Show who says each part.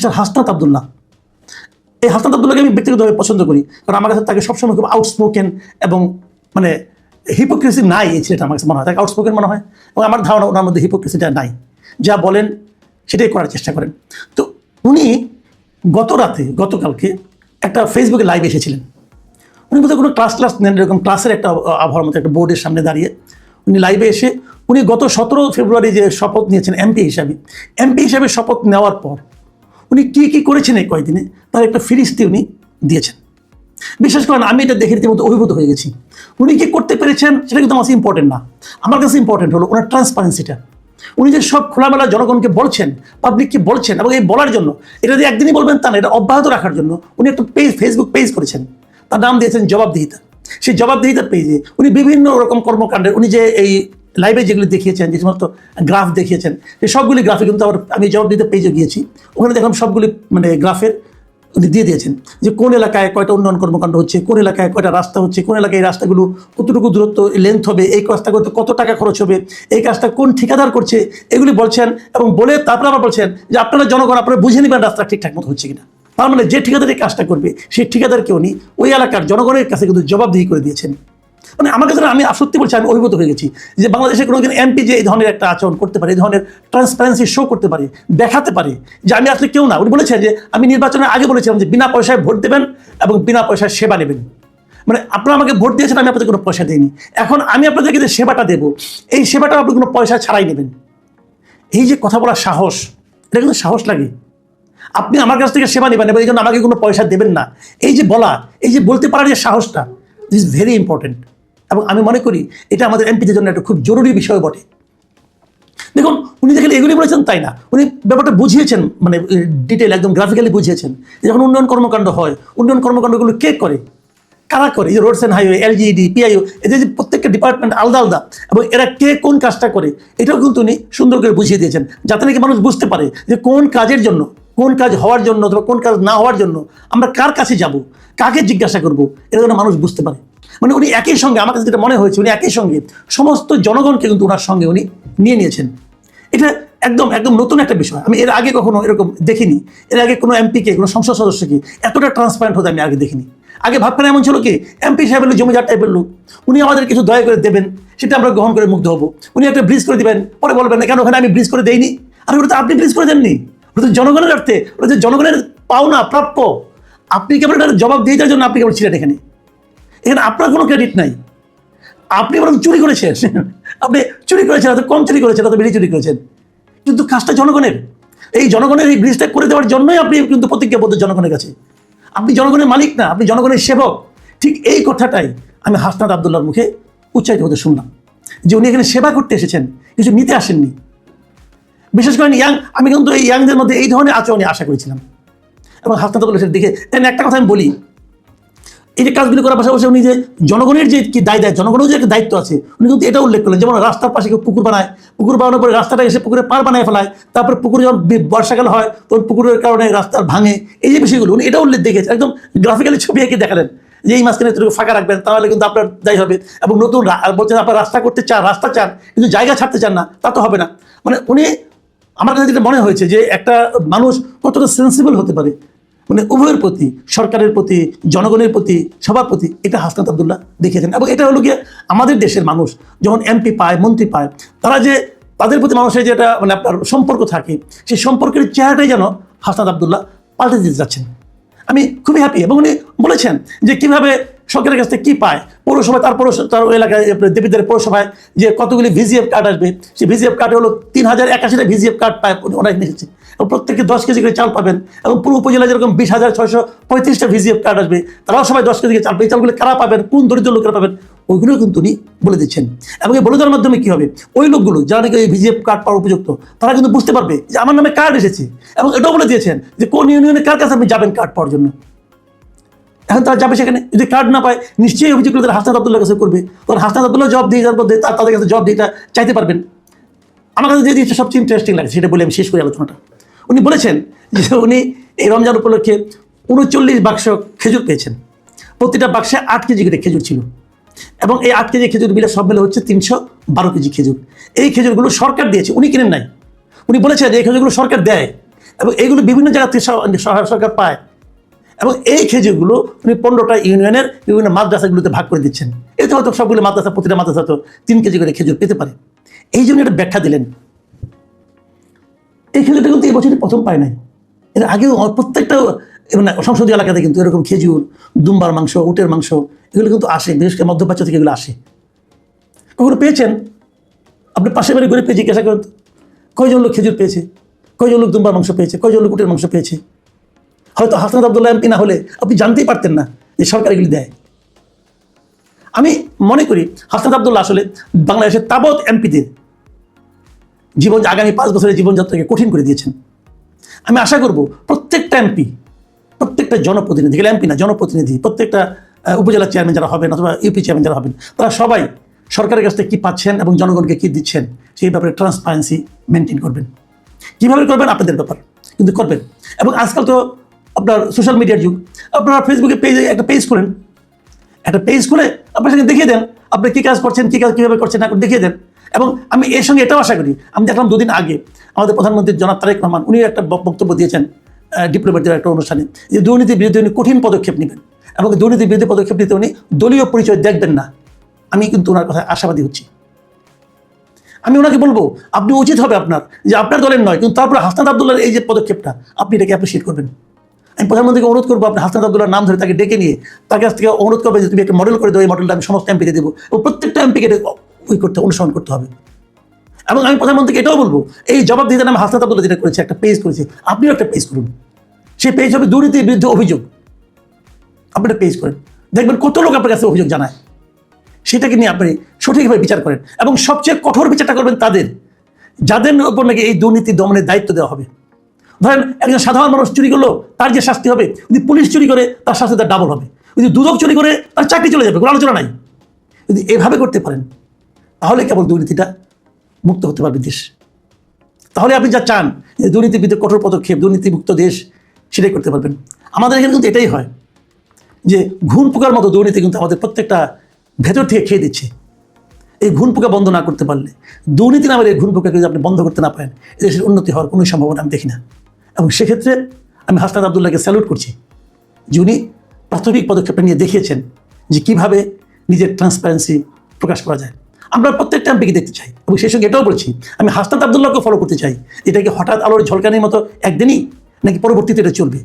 Speaker 1: Mister Hasnat Abdullah. এই হাসনাত আব্দুল্লাহকে আমি ব্যক্তিগতভাবে পছন্দ করি, কারণ আমার কাছে তাকে সবসময় খুব আউটস্পোকেন এবং মানে হিপোক্রেসি নাই এই ছেলেটা আমার কাছে মনে হয়, তাকে আউটস্পোকেন মনে হয়, এবং আমার ধারণা ওনার মধ্যে হিপোক্রেসিটা নাই, যা বলেন সেটাই করার চেষ্টা করেন। তো উনি গতকালকে একটা ফেসবুকে লাইভ এসেছিলেন। উনি বোধহয় কোনো ক্লাস নেন, এরকম ক্লাসের একটা আবহাওয়ার মতো একটা বোর্ডের সামনে দাঁড়িয়ে উনি লাইভে এসে উনি গত 17 ফেব্রুয়ারি যে শপথ নিয়েছেন এমপি হিসাবে শপথ নেওয়ার পর উনি কী করেছেন এই কয়েকদিনে তার একটা ফিরিস্তি উনি দিয়েছেন। বিশ্বাস করেন আমি এটা দেখে রীতিমতো অভিভূত হয়ে গেছি। উনি কি করতে পেরেছেন সেটা কিন্তু আমার কাছে ইম্পর্টেন্ট না, আমার কাছে ইম্পর্টেন্ট হলো ওনার ট্রান্সপারেন্সিটা। উনি যে সব খোলামেলা জনগণকে বলছেন, পাবলিককে বলছেন, এবং এই বলার জন্য এটা যে একদিনই বলবেন তা না, এটা অব্যাহত রাখার জন্য উনি একটা ফেসবুক পেজ করেছেন, তার নাম দিয়েছেন জবাবদিহিতা। সেই জবাবদিহিতার পেজে উনি বিভিন্ন রকম কর্মকাণ্ডের উনি যে এই লাইভে যেগুলি দেখিয়েছেন, যে সমস্ত গ্রাফ দেখিয়েছেন, সেই সবগুলি গ্রাফে কিন্তু আবার আমি জবাবদিহিতার পেজে গিয়েছি, ওখানে দেখলাম সবগুলি মানে গ্রাফের উনি দিয়ে দিয়েছেন যে কোন এলাকায় কয়টা উন্নয়ন কর্মকাণ্ড হচ্ছে, কোন এলাকায় কয়টা রাস্তা হচ্ছে, কোন এলাকায় এই রাস্তাগুলো কতটুকু দূরত্ব লেন্থ হবে, এই কাজটা করতে কত টাকা খরচ হবে, এই কাজটা কোন ঠিকাদার করছে, এগুলি বলছেন। এবং বলে তারপরে আবার বলছেন যে আপনারা জনগণ আপনারা বুঝে নেবেন রাস্তা ঠিকঠাক মতো হচ্ছে কিনা। তার মানে যে ঠিকাদার এই কাজটা করবে সেই ঠিকাদারকে উনি ওই এলাকার জনগণের কাছে কিন্তু জবাবদিহি করে দিয়েছেন। মানে আমার কাছে আমি সত্যি বলছি, আমি অভিভূত হয়ে গেছি যে বাংলাদেশে কোনো এমপি যে এই ধরনের একটা আচরণ করতে পারে, এই ধরনের ট্রান্সপারেন্সি শো করতে পারে, দেখাতে পারে যে আমি আসলে কেউ না। উনি বলেছেন যে আমি নির্বাচনের আগে বলেছিলাম যে বিনা পয়সায় ভোট দেবেন এবং বিনা পয়সায় সেবা নেবেন। মানে আপনারা আমাকে ভোট দিয়েছেন, আমি আপনাদের কোনো পয়সা দিইনি, এখন আমি আপনাদেরকে যে সেবাটা দেবো এই সেবাটা আপনি কোনো পয়সা ছাড়াই নেবেন। এই যে কথা বলার সাহস, এটা কিন্তু সাহস লাগে। আপনি আমার কাছ থেকে সেবা নেবেন এবং এই জন্য আমাকে কোনো পয়সা দেবেন না, এই যে বলা, এই যে বলতে পারার যে সাহসটা, দিস ইজ ভেরি ইম্পর্টেন্ট। এবং আমি মনে করি এটা আমাদের এমপিদের জন্য একটা খুব জরুরি বিষয় বটে। দেখুন উনি দেখেন এগুলি বলেছেন তাই না, উনি ব্যাপারটা বুঝিয়েছেন, মানে ডিটেল একদম গ্রাফিক্যালি বুঝিয়েছেন। যখন উন্নয়ন কর্মকাণ্ড হয়, উন্নয়ন কর্মকাণ্ডগুলো কে করে, কারা করে, এই যে roads and highway, LGED, PIO, এদের যে প্রত্যেকটা ডিপার্টমেন্ট আলাদা আলাদা, এবং এরা কে কোন কাজটা করে এটাও কিন্তু উনি সুন্দর করে বুঝিয়ে দিয়েছেন, যাতে নাকি মানুষ বুঝতে পারে যে কোন কাজের জন্য, কোন কাজ হওয়ার জন্য অথবা কোন কাজ না হওয়ার জন্য আমরা কার কাছে যাব, কাকে জিজ্ঞাসা করব, এটা যেন মানুষ বুঝতে পারে। মানে উনি একই সঙ্গে, আমার কাছে যেটা মনে হয়েছে, উনি একই সঙ্গে সমস্ত জনগণকে কিন্তু ওনার সঙ্গে উনি নিয়ে নিয়েছেন। এটা একদম একদম নতুন একটা বিষয়, আমি এর আগে কখনো এরকম দেখিনি। এর আগে কোনো এমপিকে, কোনো সংসদ সদস্যকে এতটা ট্রান্সপারেন্ট হতে আমি আগে দেখিনি। আগে ভাবখানে এমন ছিল কি, এমপি সাহেব হলো জমিদার টাইপের লোক, উনি আমাদের কিছু দয়া করে দেবেন, সেটা আমরা গ্রহণ করে মুগ্ধ হবো। উনি একটা ব্রিজ করে দেবেন, পরে বলবেন না কেন ওখানে আমি ব্রিজ করে দেইনি। আর ওটা তো আপনি ব্রিজ করে দেননি, ওটা তো জনগণের অর্থে, ওটা যে জনগণের পাওনা প্রাপ্য। আপনি কেবল একটা জবাব দিয়ে দেওয়ার জন্য আপনি কেবল ছিলেন এখানে, এখানে আপনার কোনো ক্রেডিট নাই। আপনি বরং চুরি করেছেন, আপনি চুরি করেছেন, এত কম চুরি করেছেন, এত বেশি চুরি করেছেন, কিন্তু কাজটা জনগণের। এই জনগণের এই ব্রিজটা করে দেওয়ার জন্যই আপনি কিন্তু প্রতিজ্ঞাবদ্ধ জনগণের কাছে। আপনি জনগণের মালিক না, আপনি জনগণের সেবক। ঠিক এই কথাটাই আমি হাসনাত আব্দুল্লাহর মুখে উচ্চারিত হতে শুনলাম, যে উনি এখানে সেবা করতে এসেছেন, কিছু নিতে আসেননি। বিশেষ করে আমি কিন্তু এই ইয়াংদের মধ্যে এই ধরনের আচরণে আশা করেছিলাম। এবং হাসনাত আব্দুল্লাহের দিকে একটা কথা আমি বলি, এই যে কাজগুলি করার পাশাপাশি উনি যে জনগণের যে কি জনগণের যে একটা দায়িত্ব আছে, উনি কিন্তু এটা উল্লেখ করলেন। যেমন রাস্তার পাশে কেউ পুকুর বানায়, পুকুর বানানোর পরে রাস্তাটা এসে পুকুরে পার বানায় ফেলায়, তারপরে পুকুরে যখন বর্ষাকাল হয় তখন পুকুরের কারণে রাস্তার ভাঙে, এই যে বিষয়গুলো উনি এটা উল্লেখ দেখেছেন, একদম গ্রাফিক্যালি ছবি এঁকে দেখালেন যে এই মাঝখানে একটু ফাঁকা রাখবেন, তাহলে কিন্তু আপনার দায়ী হবে। এবং নতুন বলছেন আপনার রাস্তা করতে চান, রাস্তা চান, কিন্তু জায়গা ছাড়তে চান না, তা তো হবে না। মানে উনি, আমার কাছে যেটা মনে হয়েছে যে একটা মানুষ কতটা সেন্সিবল হতে পারে, মানে উভয়ের প্রতি, সরকারের প্রতি, জনগণের প্রতি, সবার প্রতি, এটা হাসনাত আব্দুল্লাহ দেখিয়েছেন। এবং এটা হলো গিয়ে আমাদের দেশের মানুষ যখন এমপি পায়, মন্ত্রী পায়, তারা যে তাদের প্রতি মানুষের যেটা মানে আপনার সম্পর্ক থাকে, সেই সম্পর্কের চেহারাটাই যেন হাসনাত আব্দুল্লাহ পাল্টে দিতে যাচ্ছেন। আমি খুবই হ্যাপি। এবং উনি বলেছেন যে কীভাবে সরকারের কাছ থেকে কী পায়, পৌরসভায় তার এলাকায় দেবীদের পৌরসভায় যে কতগুলি ভিজিএফ কার্ড আসবে, সেই ভিজিএফ কার্ডে হলো 3081টা ভিজিএফ কার্ড পায় ওনারা এসেছে, এবং প্রত্যেকে 10 কেজি করে চাল পাবেন। এবং পুরো উপজেলায় যেরকম 20,635টা ভিজিএফ কার্ড আসবে, তারাও সবাই 10 কেজি করে চাল পাবে। এই চালগুলো কারা পাবেন, কোন দরিদ্র লোকেরা পাবেন, ওইগুলোও কিন্তু উনি বলে দিচ্ছেন। এবং এই বলে দেওয়ার মাধ্যমে কী হবে, ওই লোকগুলো যারা নাকি এই ভিজিএফ কার্ড পাওয়ার উপযুক্ত, তারা কিন্তু বুঝতে পারবে যে আমার নামে কার্ড এসেছে। এবং এটাও বলে দিয়েছেন যে কোন ইউনিয়নে কার কাছে আপনি যাবেন কার্ড পাওয়ার জন্য। এখন তারা যাবে সেখানে, যদি কার্ড না পায় নিশ্চয়ই অভিযোগগুলো তারা হাসনাত আব্দুল্লাহর কাছে করবে, তখন হাসনাত আব্দুল্লাহ জবাব দিয়ে যাওয়ার মধ্যে তাদের কাছে জবাব দিয়ে চাইতে পারবেন। আমার কাছে যে জিনিসটা সবচেয়ে ইন্টারেস্টিং লাগে সেটা বলে আমি শেষ করি আলোচনাটা। উনি বলেছেন যে উনি এই রমজান উপলক্ষে 39 বাক্স খেজুর পেয়েছেন, প্রতিটা বাক্সে 8 কেজি করে খেজুর ছিল, এবং এই 8 কেজি খেজুর মিলে সব মিলে হচ্ছে 312 কেজি খেজুর। এই খেজুরগুলো সরকার দিয়েছে, উনি কিনেন নাই। উনি বলেছেন যে এই খেজুরগুলো সরকার দেয়, এবং এইগুলো বিভিন্ন জায়গা থেকে সরকার পায়, এবং এই খেজুরগুলো উনি 15টা ইউনিয়নের বিভিন্ন মাদ্রাসাগুলোতে ভাগ করে দিচ্ছেন। এতে হয়তো সবগুলো মাদ্রাসা, প্রতিটা মাদ্রাসা তো 3 কেজি করে খেজুর পেতে পারে। এই জন্য এটা ব্যাখ্যা দিলেন। এই খেজুরটা কিন্তু এই বছরই প্রথম পায় নাই, এর আগেও প্রত্যেকটা মানে সংসদীয় এলাকাতে কিন্তু এরকম খেজুর, দুম্বার মাংস, উটের মাংস এগুলো কিন্তু আসে, বিশেষ করে মধ্যপ্রাচ্য থেকে এগুলো আসে। কখনো পেয়েছেন? আপনি পাশে বাড়ি ঘুরে পেয়ে জিজ্ঞাসা করেন কয়জন লোক খেজুর পেয়েছে, কয়জন লোক দুম্বার মাংস পেয়েছে, কয়জন লোক উটের মাংস পেয়েছে। হয়তো হাসনাত আব্দুল্লাহ এমপি না হলে আপনি জানতেই পারতেন না যে সরকার এগুলি দেয়। আমি মনে করি হাসনাত আব্দুল্লাহ আসলে বাংলাদেশের তাবৎ এমপিদের জীবন, আগামী 5 বছরের জীবনযাত্রাকে কঠিন করে দিয়েছেন। আমি আশা করব প্রত্যেকটা এমপি, প্রত্যেকটা জনপ্রতিনিধি, এমপি না জনপ্রতিনিধি, প্রত্যেকটা উপজেলা চেয়ারম্যান যারা হবেন অথবা ইউপি চেয়ারম্যান যারা হবেন, তারা সবাই সরকারের কাছ থেকে কী পাচ্ছেন এবং জনগণকে কী দিচ্ছেন সেই ব্যাপারে ট্রান্সপারেন্সি মেনটেন করবেন। কীভাবে করবেন আপনাদের ব্যাপার, কিন্তু করবেন। এবং আজকাল তো আপনার সোশ্যাল মিডিয়ার যুগ, আপনারা ফেসবুকে পেজে একটা পেজ করেন, একটা পেজ করে আপনার সঙ্গে দেখিয়ে দেন আপনি কী কাজ করছেন, কী কাজ কীভাবে করছেন না দেখিয়ে দেন। এবং আমি এর সঙ্গে এটাও আশা করি, আমি দেখলাম 2 দিন আগে আমাদের প্রধানমন্ত্রী জনাব তারেক রহমান উনি একটা বক্তব্য দিয়েছেন ডিপ্লোমেটদের একটা অনুষ্ঠানে, যে দুর্নীতির বিরুদ্ধে উনি কঠিন পদক্ষেপ নেবেন এবং দুর্নীতির বিরুদ্ধে পদক্ষেপ নিতে উনি দলীয় পরিচয় দেখবেন না। আমি কিন্তু ওনার কথা আশাবাদী হচ্ছি। আমি ওনাকে বলবো আপনি উচিত হবে আপনার, যে আপনার দলের নয় কিন্তু তারপরে হাসনাত আব্দুল্লাহর এই যে পদক্ষেপটা আপনি এটাকে অ্যাপ্রিসিয়েট করবেন। আমি প্রধানমন্ত্রীকে অনুরোধ করবো আপনি হাসনাত আব্দুল্লাহর নাম ধরে তাকে ডেকে নিয়ে তার কাছ থেকে অনুরোধ করবে যে তুমি একটা মডেল করে দেবো, এই মডেলটা আমি সমস্ত এমপিকে দেবো এবং প্রত্যেকটা এমপিকে অনুসরণ করতে হবে। এবং আমি প্রধানমন্ত্রীকে এটাও বলবো এই জবাব দিতে আমি হাসনাত আব্দুল্লাহ যেটা করেছে, একটা পেজ করেছে, আপনিও একটা পেজ করুন। সেই পেজ হবে দুর্নীতির বিরুদ্ধে অভিযোগ, আপনি একটা পেজ করেন, দেখবেন কত লোক আপনার কাছে অভিযোগ জানায়, সেটাকে নিয়ে আপনি সঠিকভাবে বিচার করেন এবং সবচেয়ে কঠোর বিচারটা করবেন তাদের যাদের উপর নাকি এই দুর্নীতি দমনের দায়িত্ব দেওয়া হবে। ধরেন একজন সাধারণ মানুষ চুরি করলো, তার যে শাস্তি হবে, যদি পুলিশ চুরি করে তার শাস্তি তার ডাবল হবে, যদি দুদক চুরি করে তার চাকরি চলে যাবে, কোনো আলোচনা নাই। যদি এভাবে করতে পারেন তাহলে কেবল দুর্নীতিটা মুক্ত হতে পারবে দেশ। তাহলে আপনি যা চান যে দুর্নীতির বিরুদ্ধে কঠোর পদক্ষেপ, দুর্নীতিমুক্ত দেশ, সেটাই করতে পারবেন। আমাদের এখানে কিন্তু এটাই হয় যে ঘুণ পোকার মতো দুর্নীতি কিন্তু আমাদের প্রত্যেকটা ভেতর থেকে খেয়ে দিচ্ছে। এই ঘুণ পোকা বন্ধ না করতে পারলে, দুর্নীতি নামের এই ঘুণ পোকাকে যদি আপনি বন্ধ করতে না পারেন, দেশের উন্নতি হওয়ার কোনো সম্ভাবনা আমি দেখি না। এবং সেক্ষেত্রে আমি হাসনাত আব্দুল্লাহকে স্যালুট করছি যে উনি প্রাথমিক পদক্ষেপটা নিয়ে দেখিয়েছেন যে কীভাবে নিজের ট্রান্সপারেন্সি প্রকাশ করা যায়। আমরা প্রত্যেকটা এমপিকে দেখতে চাই এবং সেই সঙ্গে এটাও বলছি আমি হাসনাত আব্দুল্লাহকে ফলো করতে চাই। এটা কি হঠাৎ আলোর ঝলকানির মতো একদিনই, নাকি পরবর্তীতে এটা চলবে?